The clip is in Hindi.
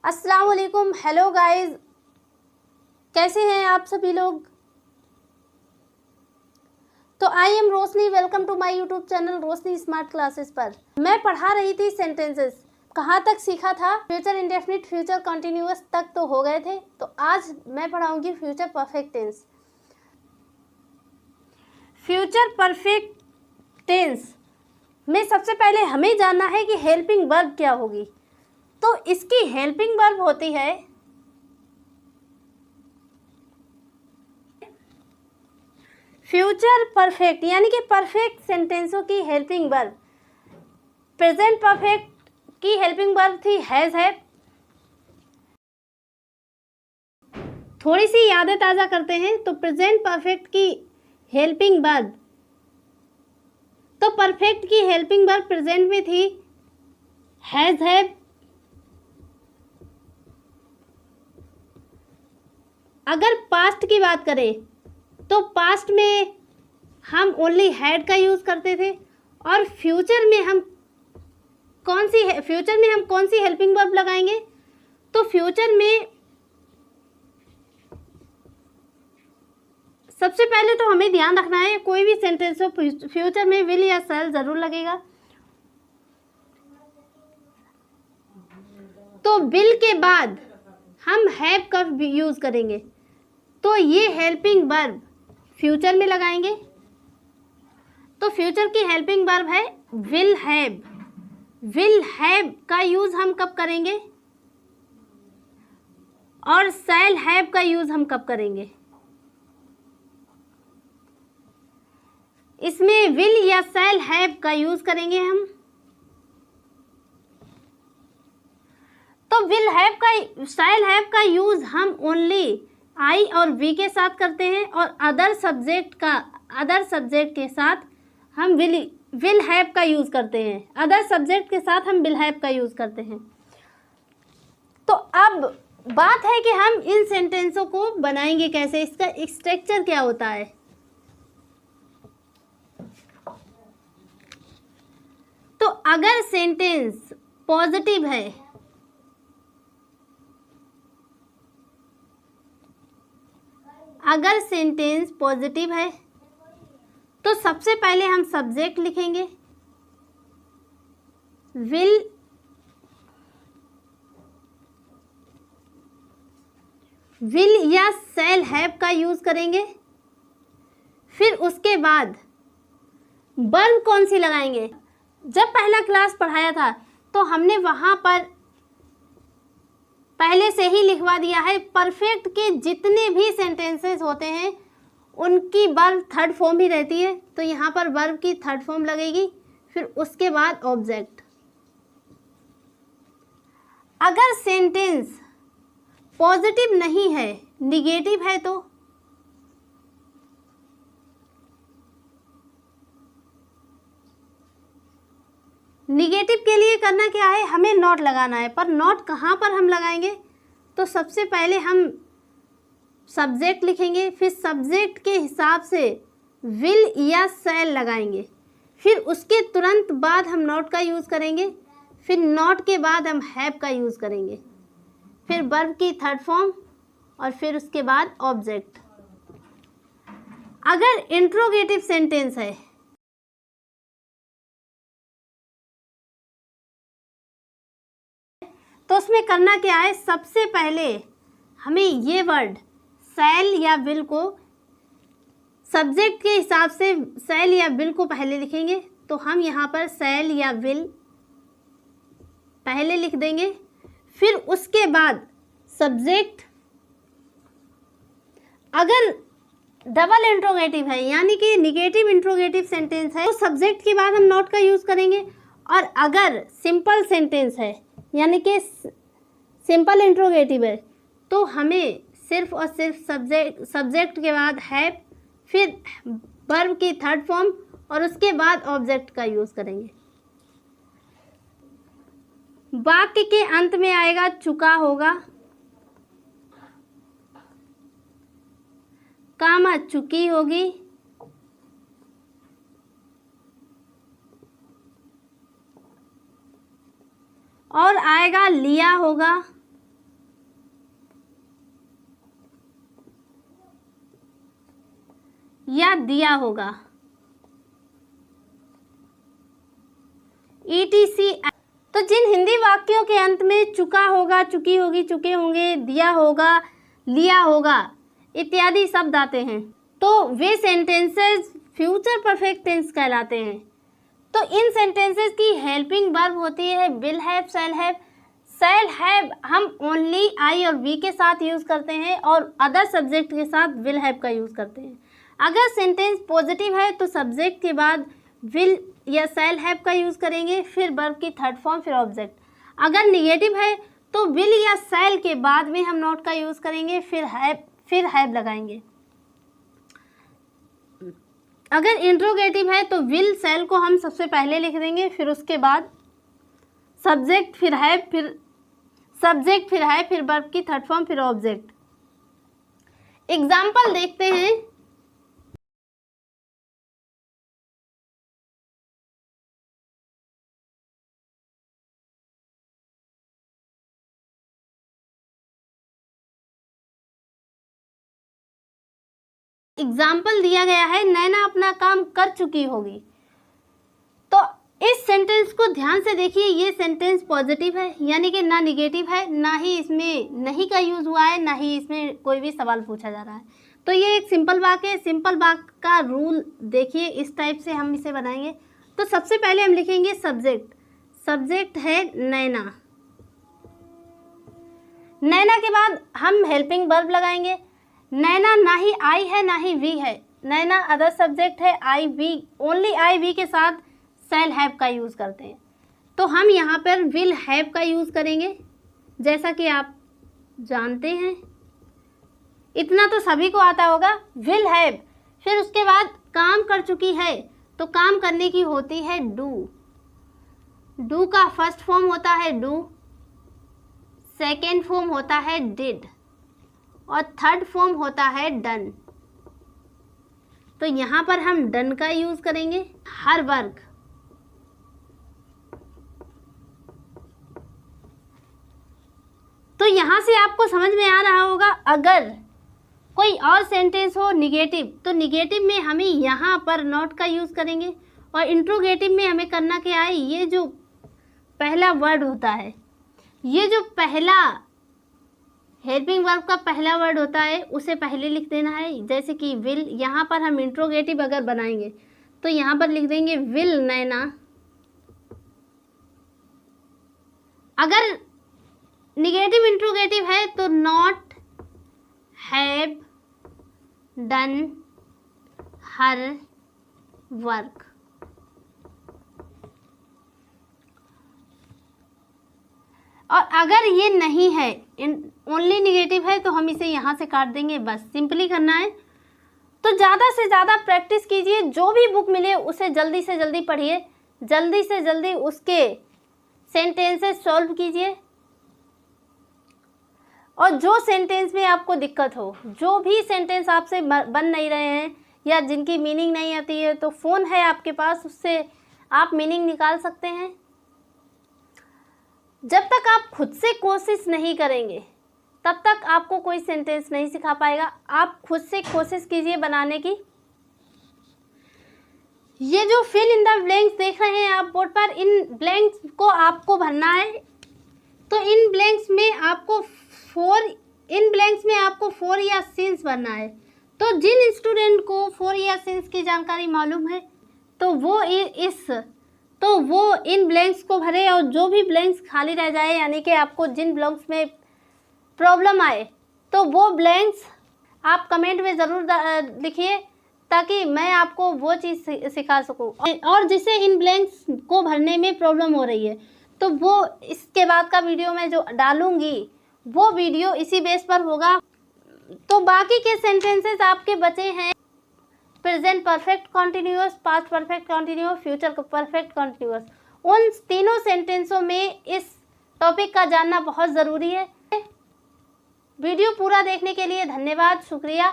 अस्सलाम वालेकुम। हेलो गाइस, कैसे हैं आप सभी लोग। तो I am Roshni, welcome to my YouTube channel Roshni smart classes पर मैं पढ़ा रही थी सेंटेंसेस। कहाँ तक सीखा था? फ्यूचर इंडेफिनिट, फ्यूचर कंटिन्यूअस तक तो हो गए थे। तो आज मैं पढ़ाऊंगी future perfect tense. Future perfect tense में सबसे पहले हमें जानना है कि हेल्पिंग वर्ब क्या होगी। तो इसकी हेल्पिंग वर्ब होती है फ्यूचर परफेक्ट, यानी कि परफेक्ट सेंटेंसों की हेल्पिंग वर्ब। प्रेजेंट परफेक्ट की हेल्पिंग वर्ब थी हैज हैव। थोड़ी सी यादें ताज़ा करते हैं। तो प्रेजेंट परफेक्ट की हेल्पिंग वर्ब, तो परफेक्ट की हेल्पिंग वर्ब प्रेजेंट में थी हैज हैव। अगर पास्ट की बात करें तो पास्ट में हम ओनली हैड का यूज़ करते थे। और फ्यूचर में हम कौन सी हेल्पिंग वर्ब लगाएंगे? तो फ्यूचर में सबसे पहले तो हमें ध्यान रखना है, कोई भी सेंटेंस हो फ्यूचर में विल या शैल ज़रूर लगेगा। तो विल के बाद हम हैव का यूज़ करेंगे। तो ये हेल्पिंग वर्ब फ्यूचर में लगाएंगे। तो फ्यूचर की हेल्पिंग वर्ब है विल हैव। विल हैव का यूज़ हम कब करेंगे और शैल हैव का यूज़ हम कब करेंगे? इसमें विल या शैल हैव का यूज़ करेंगे हम। तो विल हैव का, शैल हैव का यूज़ हम ओनली आई और वी के साथ करते हैं, और अदर सब्जेक्ट के साथ हम विल हैव का यूज़ करते हैं। अदर सब्जेक्ट के साथ हम विल हैव का यूज़ करते हैं। तो अब बात है कि हम इन सेंटेंसों को बनाएंगे कैसे, इसका स्ट्रक्चर क्या होता है। तो अगर सेंटेंस पॉजिटिव है, अगर सेंटेंस पॉजिटिव है तो सबसे पहले हम सब्जेक्ट लिखेंगे विल या शैल हैव का यूज़ करेंगे। फिर उसके बाद वर्ब कौन सी लगाएंगे? जब पहला क्लास पढ़ाया था तो हमने वहाँ पर पहले से ही लिखवा दिया है, परफेक्ट के जितने भी सेंटेंसेस होते हैं उनकी वर्ब थर्ड फॉर्म ही रहती है। तो यहाँ पर वर्ब की थर्ड फॉर्म लगेगी, फिर उसके बाद ऑब्जेक्ट। अगर सेंटेंस पॉजिटिव नहीं है, निगेटिव है, तो निगेटिव के लिए करना क्या है, हमें नॉट लगाना है। पर नॉट कहाँ पर हम लगाएंगे? तो सबसे पहले हम सब्जेक्ट लिखेंगे, फिर सब्जेक्ट के हिसाब से विल या शैल लगाएंगे, फिर उसके तुरंत बाद हम नॉट का यूज़ करेंगे, फिर नॉट के बाद हम हैव का यूज़ करेंगे, फिर वर्ब की थर्ड फॉर्म, और फिर उसके बाद ऑब्जेक्ट। अगर इंट्रोगेटिव सेंटेंस है तो उसमें करना क्या है, सबसे पहले हमें ये वर्ड शैल या विल को सब्जेक्ट के हिसाब से शैल या विल को पहले लिखेंगे। तो हम यहाँ पर शैल या विल पहले लिख देंगे, फिर उसके बाद सब्जेक्ट। अगर डबल इंट्रोगेटिव है, यानी कि निगेटिव इंट्रोगेटिव सेंटेंस है, तो सब्जेक्ट के बाद हम नॉट का यूज़ करेंगे। और अगर सिंपल सेंटेंस है, यानी कि सिंपल इंट्रोगेटिव है, तो हमें सिर्फ और सिर्फ सब्जेक्ट के बाद हैव, फिर वर्ब की थर्ड फॉर्म, और उसके बाद ऑब्जेक्ट का यूज़ करेंगे। वाक्य के अंत में आएगा चुका होगा, कामा चुकी होगी, और आएगा लिया होगा, या दिया होगा। ETC। तो जिन हिंदी वाक्यों के अंत में चुका होगा, चुकी होगी, चुके होंगे, दिया होगा, लिया होगा इत्यादि शब्द आते हैं तो वे सेंटेंसेस फ्यूचर परफेक्ट टेंस कहलाते हैं। तो इन सेंटेंसेस की हेल्पिंग वर्ब होती है will have, shall have. Shall have हम ओनली आई और वी के साथ यूज़ करते हैं और अदर सब्जेक्ट के साथ विल हैव का यूज़ करते हैं। अगर सेंटेंस पॉजिटिव है तो सब्जेक्ट के बाद विल या शैल हैव का यूज़ करेंगे, फिर वर्ब की थर्ड फॉर्म, फिर ऑब्जेक्ट। अगर निगेटिव है तो विल या शैल के बाद में हम नॉट का यूज़ करेंगे, फिर हैव लगाएंगे। अगर इंट्रोगेटिव है तो विल शैल को हम सबसे पहले लिख देंगे, फिर उसके बाद सब्जेक्ट, फिर हैव, फिर वर्ब की थर्ड फॉर्म, फिर ऑब्जेक्ट। एग्जाम्पल देखते हैं। एग्जाम्पल दिया गया है नैना अपना काम कर चुकी होगी। तो इस सेंटेंस को ध्यान से देखिए, ये सेंटेंस पॉजिटिव है यानी कि ना निगेटिव है, ना ही इसमें नहीं का यूज़ हुआ है, ना ही इसमें कोई भी सवाल पूछा जा रहा है। तो ये एक सिंपल वाक्य है। सिंपल वाक्य का रूल देखिए, इस टाइप से हम इसे बनाएंगे। तो सबसे पहले हम लिखेंगे सब्जेक्ट। सब्जेक्ट है नैना। नैना के बाद हम हेल्पिंग वर्ब लगाएंगे। नैना ना ही आई है ना ही वी है, नैना अदर सब्जेक्ट है, आई वी, ओनली आई वी के साथ शैल हैव का यूज़ करते हैं। तो हम यहाँ पर विल हैव का यूज़ करेंगे, जैसा कि आप जानते हैं, इतना तो सभी को आता होगा, विल हैव। फिर उसके बाद काम कर चुकी है, तो काम करने की होती है डू। डू का फर्स्ट फॉर्म होता है डू, सेकेंड फॉर्म होता है डिड और थर्ड फॉर्म होता है डन। तो यहाँ पर हम डन का यूज़ करेंगे हर वर्ग। तो यहाँ से आपको समझ में आ रहा होगा, अगर कोई और सेंटेंस हो निगेटिव, तो निगेटिव में हमें यहाँ पर नॉट का यूज़ करेंगे और इंट्रोगेटिव में हमें करना क्या है, ये जो पहला वर्ड होता है, ये जो पहला हेल्पिंग वर्ब का पहला वर्ड होता है उसे पहले लिख देना है। जैसे कि विल, यहाँ पर हम इंट्रोगेटिव अगर बनाएंगे तो यहाँ पर लिख देंगे विल नैना। अगर निगेटिव इंट्रोगेटिव है तो not have done her work. और अगर ये नहीं है, ओनली निगेटिव है, तो हम इसे यहाँ से काट देंगे। बस सिंपली करना है। तो ज़्यादा से ज़्यादा प्रैक्टिस कीजिए, जो भी बुक मिले उसे जल्दी से जल्दी पढ़िए, जल्दी से जल्दी उसके सेंटेंसेस सॉल्व कीजिए। और जो सेंटेंस में आपको दिक्कत हो, जो भी सेंटेंस आपसे बन नहीं रहे हैं या जिनकी मीनिंग नहीं आती है, तो फ़ोन है आपके पास, उससे आप मीनिंग निकाल सकते हैं। जब तक आप खुद से कोशिश नहीं करेंगे तब तक आपको कोई सेंटेंस नहीं सिखा पाएगा। आप खुद से कोशिश कीजिए बनाने की। ये जो फिल इन द ब्लैंक्स देख रहे हैं आप बोर्ड पर, इन ब्लैंक्स को आपको भरना है। तो इन ब्लैंक्स में आपको फोर या सिंस भरना है। तो जिन स्टूडेंट को फोर या सिंस की जानकारी मालूम है तो वो इन ब्लैंक्स को भरे, और जो भी ब्लैंक्स खाली रह जाए, यानी कि आपको जिन ब्लैंक्स में प्रॉब्लम आए, तो वो ब्लैंक्स आप कमेंट में ज़रूर लिखिए, ताकि मैं आपको वो चीज़ सिखा सकूं। और जिसे इन ब्लैंक्स को भरने में प्रॉब्लम हो रही है, तो वो इसके बाद का वीडियो मैं जो डालूंगी वो वीडियो इसी बेस पर होगा। तो बाकी के सेंटेंसेस आपके बचे हैं present perfect continuous, past perfect continuous, future perfect continuous. उन तीनों सेंटेंसों में इस टॉपिक का जानना बहुत ज़रूरी है। वीडियो पूरा देखने के लिए धन्यवाद, शुक्रिया।